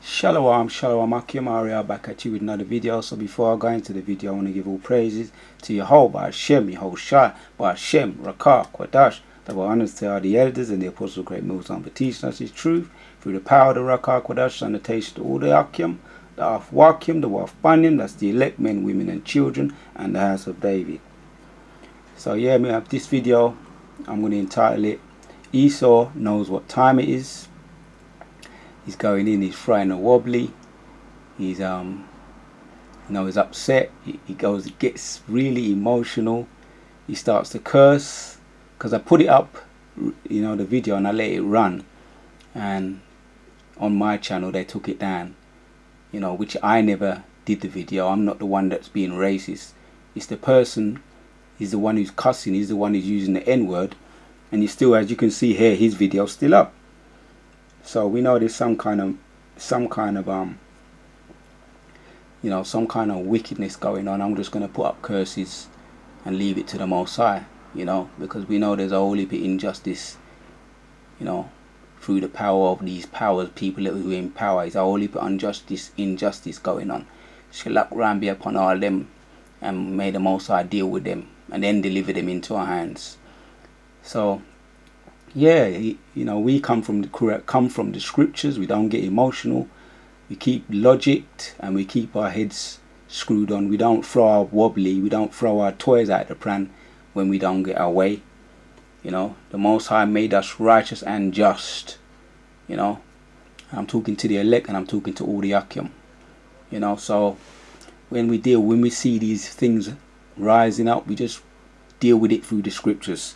Shalom, Akim Aria back at you with another video. So before I go into the video, I want to give all praises to Yehovah Hashem, Yehoshai, Hashem, Rakah, Kwadash, double honors to all the elders and the apostles of great Muslim for teaching us his truth through the power of the Rakah, Kwadash, sanitation to all the Akim, the Afwakim, the Wafbanim, that's the elect men, women and children, and the house of David. So yeah, we have this video, I'm going to entitle it, Esau Knows What Time It Is. He's going in, he's frightened and wobbly, he's he's upset, he gets really emotional, he starts to curse, because I put it up, the video, and I let it run, and on my channel they took it down, which I never did the video. I'm not the one that's being racist, it's the person, he's the one who's cussing, he's the one who's using the N-word, and he's still, as you can see here, his video's still up. So we know there's some kind of wickedness going on. I'm just going to put up curses and leave it to the Most High, because we know there's a whole heap of injustice, through the power of these powers, people who are in power. There's a whole heap of injustice going on. Shalak Ram be upon all them, and may the Most High deal with them and then deliver them into our hands. So yeah, we come from the scriptures. We don't get emotional. We keep logic and we keep our heads screwed on. We don't throw our wobbly. We don't throw our toys out the pram when we don't get our way. The Most High made us righteous and just. I'm talking to the elect and I'm talking to all the Akim. So when we see these things rising up, we just deal with it through the scriptures.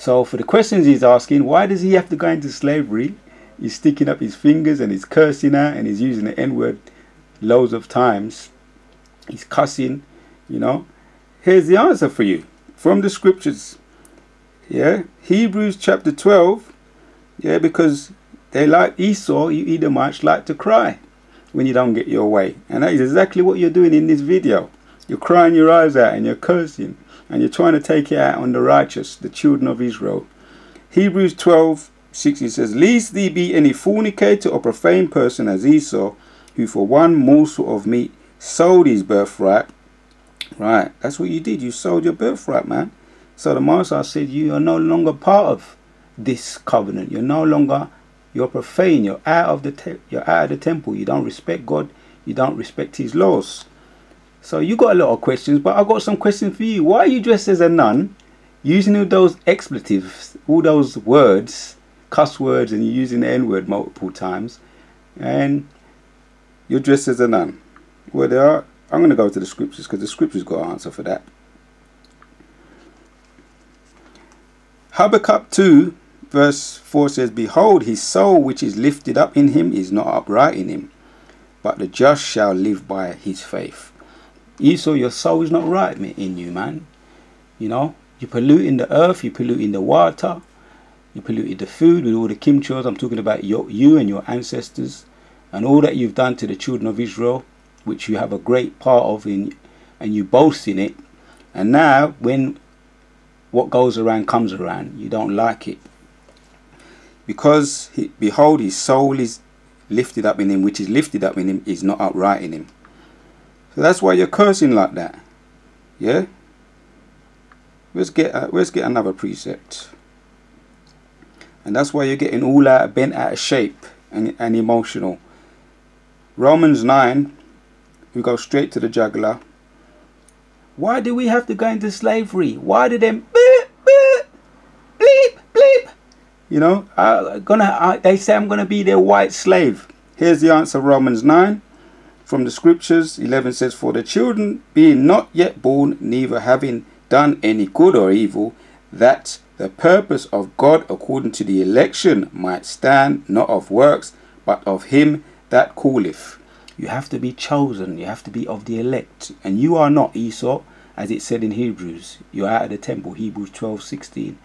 So for the questions he's asking, why does he have to go into slavery? He's sticking up his fingers and he's cursing out and he's using the N-word loads of times. He's cussing, Here's the answer for you from the scriptures. Yeah, Hebrews chapter 12. Yeah, because they like Esau, you Edomites like to cry when you don't get your way. And that is exactly what you're doing in this video. You're crying your eyes out and you're cursing. And you're trying to take it out on the righteous, the children of Israel. Hebrews 12:6 says, Lest thee be any fornicator or profane person as Esau, who for one morsel of meat sold his birthright. Right, that's what you did. You sold your birthright, man. So the Master said, you are no longer part of this covenant. You're profane. You're out of the temple. You don't respect God. You don't respect his laws. So you got a lot of questions, but I got some questions for you. Why are you dressed as a nun, using all those expletives, all those words, cuss words, and you're using the N-word multiple times, and you're dressed as a nun? Well, I'm going to go to the scriptures, because the scriptures got an answer for that. Habakkuk 2 verse 4 says, Behold, his soul which is lifted up in him is not upright in him, but the just shall live by his faith. Esau, your soul is not right in you, man. You're polluting the earth, you're polluting the water, you polluted the food with all the chemtrails. I'm talking about you and your ancestors and all that you've done to the children of Israel, which you have a great part of and you boast in it. And now when what goes around comes around, you don't like it. Because behold, his soul is lifted up in him, which is lifted up in him is not upright in him. So that's why you're cursing like that. Yeah? Let's get another precept. And that's why you're getting all out, bent out of shape and emotional. Romans 9, we go straight to the jugular. Why do we have to go into slavery? Why do them bleep, bleep? They say I'm gonna be their white slave. Here's the answer, Romans 9. From the scriptures, 11 says, For the children being not yet born, neither having done any good or evil, that the purpose of God according to the election might stand, not of works, but of him that calleth. You have to be chosen, you have to be of the elect. And you are not, Esau, as it said in Hebrews. You're out of the temple, Hebrews 12:16.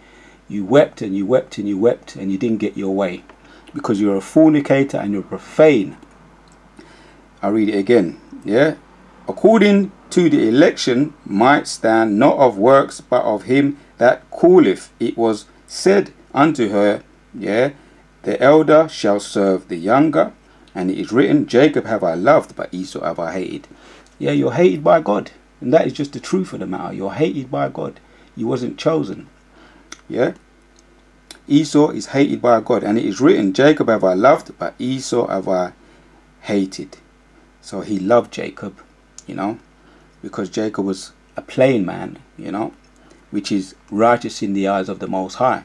You wept and you wept and you wept and you didn't get your way. Because you're a fornicator and you're profane. I'll read it again. Yeah. According to the election might stand, not of works, but of him that calleth. It was said unto her, yeah, the elder shall serve the younger. And it is written, Jacob have I loved, but Esau have I hated. Yeah, you're hated by God. And that is just the truth of the matter. You're hated by God. You wasn't chosen. Yeah. Esau is hated by God. And it is written, Jacob have I loved, but Esau have I hated. So he loved Jacob, you know, because Jacob was a plain man, you know, which is righteous in the eyes of the Most High.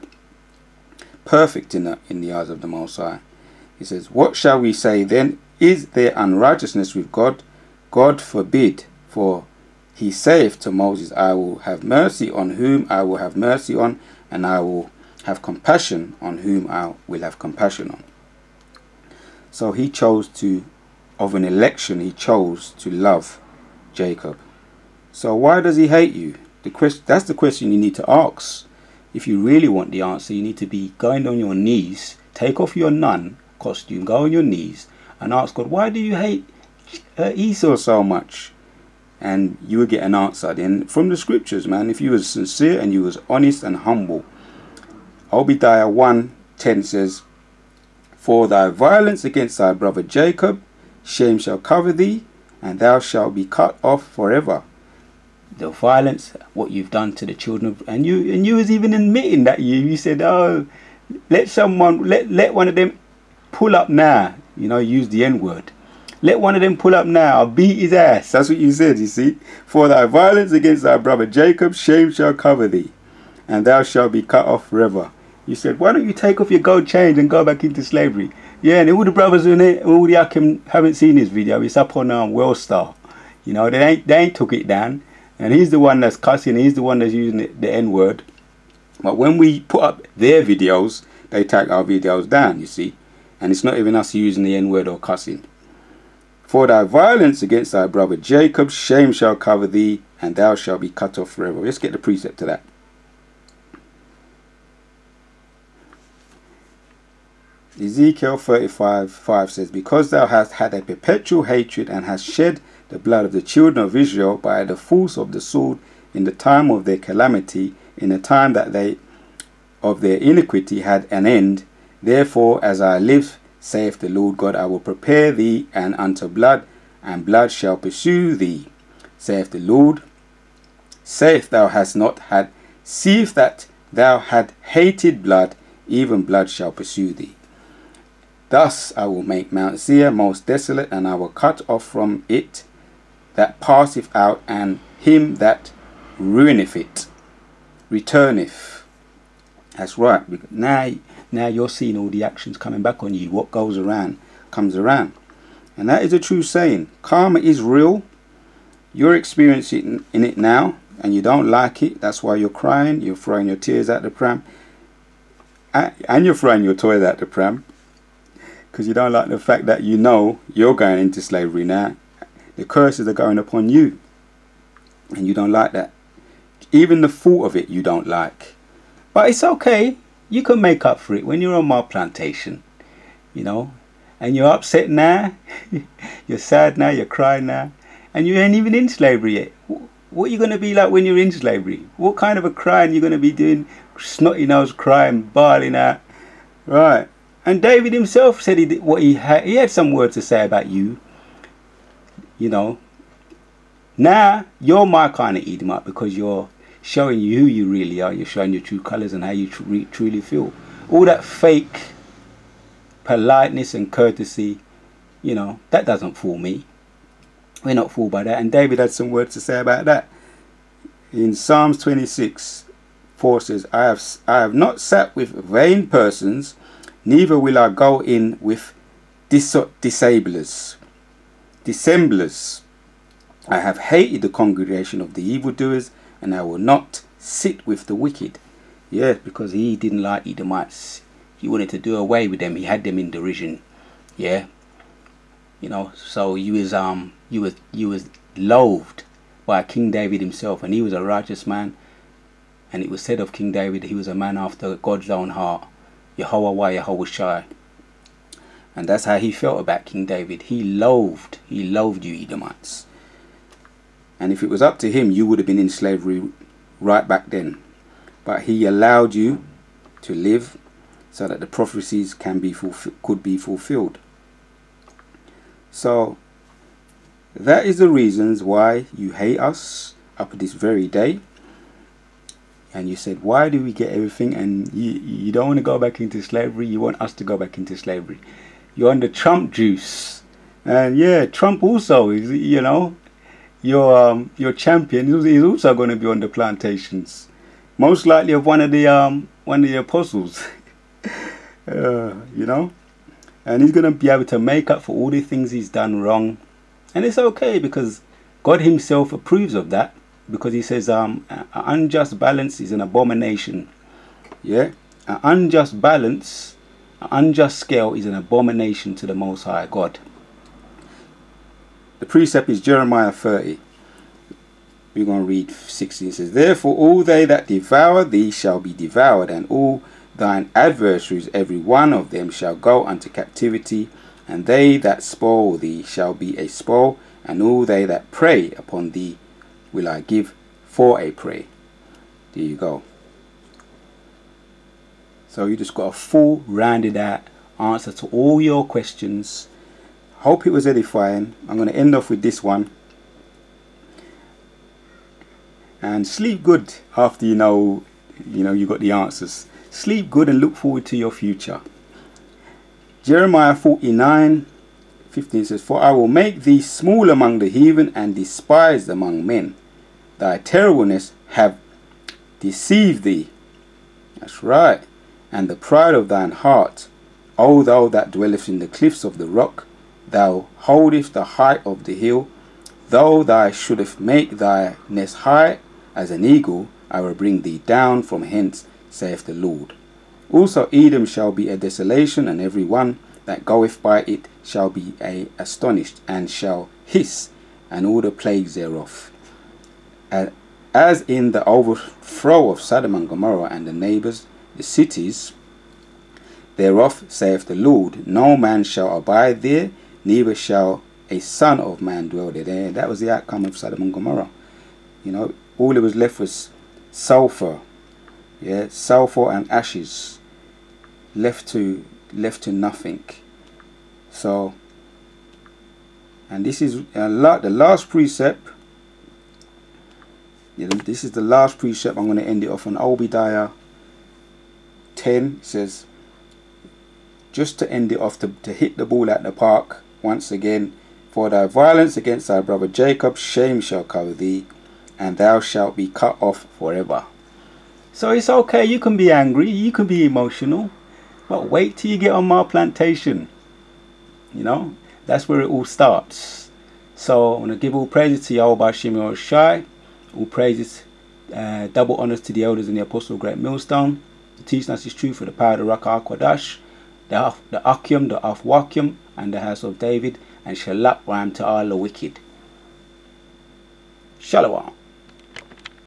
Perfect in the eyes of the Most High. He says, what shall we say then? Is there unrighteousness with God? God forbid. For he saith to Moses, I will have mercy on whom I will have mercy on, and I will have compassion on whom I will have compassion on. So he chose to, of an election, he chose to love Jacob. So why does he hate you? That's the question you need to ask. If you really want the answer, you need to be going on your knees, take off your nun costume, go on your knees and ask God, why do you hate Esau so much? And you will get an answer then from the scriptures, man. If you was sincere and you was honest and humble. Obadiah 1:10 says, for thy violence against thy brother Jacob, shame shall cover thee, and thou shalt be cut off forever. The violence, what you've done to the children of, and you was even admitting that you said, oh, let one of them pull up now. You know, use the N-word. Let one of them pull up now. I'll beat his ass. That's what you said, you see. For thy violence against thy brother Jacob, shame shall cover thee, and thou shalt be cut off forever. You said, why don't you take off your gold chains and go back into slavery? Yeah, and all the brothers in it, all the Akim haven't seen this video. It's up on Worldstar. You know, they ain't took it down. And he's the one that's cussing. He's the one that's using the N-word. But when we put up their videos, they take our videos down, you see. And it's not even us using the N-word or cussing. For thy violence against thy brother Jacob, shame shall cover thee, and thou shalt be cut off forever. Let's get the precept to that. Ezekiel 35:5 says, because thou hast had a perpetual hatred and hast shed the blood of the children of Israel by the force of the sword in the time of their calamity, in the time that they of their iniquity had an end. Therefore, as I live, saith the Lord God, I will prepare thee and unto blood, and blood shall pursue thee, saith the Lord. Saith thou hast not had, seeth that thou had hated blood, even blood shall pursue thee. Thus I will make Mount Seir most desolate, and I will cut off from it that passeth out, and him that ruineth it returneth. That's right. Now you're seeing all the actions coming back on you. What goes around comes around. And that is a true saying. Karma is real. You're experiencing in it now, and you don't like it. That's why you're crying. You're throwing your tears at the pram. And you're throwing your toys at the pram. Because you don't like the fact that you know you're going into slavery now. The curses are going upon you. And you don't like that. Even the thought of it you don't like. But it's okay. You can make up for it when you're on my plantation. You know. And you're upset now. You're sad now. You're crying now. And you ain't even in slavery yet. What are you going to be like when you're in slavery? What kind of a crying you're going to be doing? Snotty nose crying, bawling out. Right. And David himself said he had some words to say about you. You know, now you're my kind of Edomite because you're showing you who you really are. You're showing your true colours and how you truly feel. All that fake politeness and courtesy, you know, that doesn't fool me. We're not fooled by that. And David had some words to say about that. In Psalms 26:4 says, I have not sat with vain persons, neither will I go in with dissemblers. I have hated the congregation of the evildoers, and I will not sit with the wicked. Yeah, because he didn't like Edomites. He wanted to do away with them. He had them in derision. Yeah. You know, so you was loathed by King David himself, and he was a righteous man. And it was said of King David, he was a man after God's own heart. Yahweh Shai. And that's how he felt about King David. He loathed you Edomites. And if it was up to him, you would have been in slavery right back then. But he allowed you to live so that the prophecies could be fulfilled. So that is the reasons why you hate us up to this very day. And you said, why do we get everything? And you don't want to go back into slavery. You want us to go back into slavery. You're on the Trump juice. And yeah, Trump also is, you know, your champion is also going to be on the plantations. Most likely of one of the apostles. You know. And he's going to be able to make up for all the things he's done wrong. And it's okay, because God himself approves of that. Because he says an unjust balance is an abomination. Yeah, an unjust balance, an unjust scale is an abomination to the Most High God. The precept is Jeremiah 30. We're going to read 16. It says, therefore all they that devour thee shall be devoured, and all thine adversaries, every one of them, shall go unto captivity, and they that spoil thee shall be a spoil, and all they that prey upon thee will I give for a prey. There you go. So you just got a full rounded out answer to all your questions. Hope it was edifying. I'm going to end off with this one. And sleep good after you know you got the answers. Sleep good and look forward to your future. Jeremiah 49:15 says, for I will make thee small among the heathen and despised among men. Thy terribleness have deceived thee. That's right. And the pride of thine heart, O thou that dwellest in the cliffs of the rock, thou holdest the height of the hill, though thou shouldest make thy nest high as an eagle, I will bring thee down from hence, saith the Lord. Also Edom shall be a desolation, and every one that goeth by it shall be astonished, and shall hiss, and all the plagues thereof. As in the overthrow of Sodom and Gomorrah and the neighbours, the cities thereof, saith the Lord, no man shall abide there, neither shall a son of man dwell there. That was the outcome of Sodom and Gomorrah. You know, all that was left was sulfur. Yeah, sulfur and ashes. Left to nothing. So, and this is the last precept. Yeah, this is the last precept. I'm going to end it off on Obadiah 10. It says, just to end it off, to hit the ball at the park once again, for thy violence against thy brother Jacob, shame shall cover thee, and thou shalt be cut off forever. So it's okay, you can be angry, you can be emotional, but wait till you get on my plantation. You know, that's where it all starts. So I'm going to give all praises to Yahweh Shimei Shai. All praises, double honors to the elders and the apostle of Great Millstone, the teaching us his truth for the power of the Ruach HaKodesh, the Akim, the Afwakim, and the house of David, and Shalak Ram to all the wicked. Shalom.